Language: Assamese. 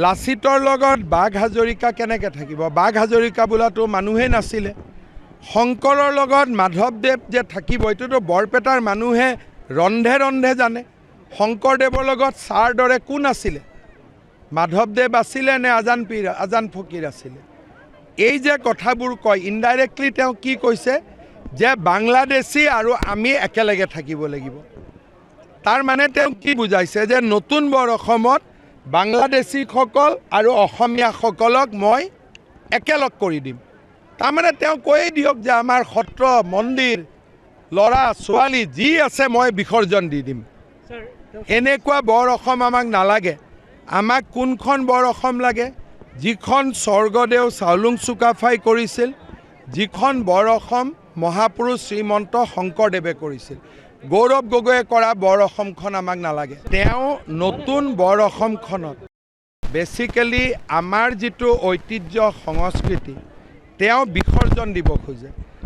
লাচিতৰ লগত বাঘ হাজৰিকা কেনেকৈ থাকিব? বাঘ হাজৰিকা বোলাটো মানুহেই নাছিলে। শংকৰৰ লগত মাধৱদেৱ যে থাকিব এইটোতো বৰপেটাৰ মানুহে ৰন্ধে ৰন্ধে জানে। শংকৰদেৱৰ লগত ছাৰ দৰে কোন আছিলে? মাধৱদেৱ আছিলে নে আজান ফকীৰ আছিলে? এই যে কথাবোৰ কয়, ইনডাইৰেক্টলি তেওঁ কি কৈছে যে বাংলাদেশী আৰু আমি একেলগে থাকিব লাগিব। তাৰ মানে তেওঁ কি বুজাইছে যে নতুন বৰ অসমত বাংলাদেশীসকল আৰু অসমীয়াসকলক মই একেলগ কৰি দিম। তাৰমানে তেওঁ কৈয়ে দিয়ক যে আমাৰ সত্ৰ মন্দিৰ ল'ৰা ছোৱালী যি আছে মই বিসৰ্জন দি দিম। এনেকুৱা বৰ অসম আমাক নালাগে। আমাক কোনখন বৰ অসম লাগে? যিখন স্বৰ্গদেউ চাওলুং চুকাফাই কৰিছিল, যিখন বৰ অসম মহাপুৰুষ শ্ৰীমন্ত শংকৰদেৱে কৰিছিল। গৌৰৱ গগৈয়ে কৰা বৰ অসমখন আমাক নালাগে। তেওঁ নতুন বৰ অসমখনত বেচিকেলি আমাৰ যিটো ঐতিহ্য সংস্কৃতি তেওঁ বিসৰ্জন দিব খোজে।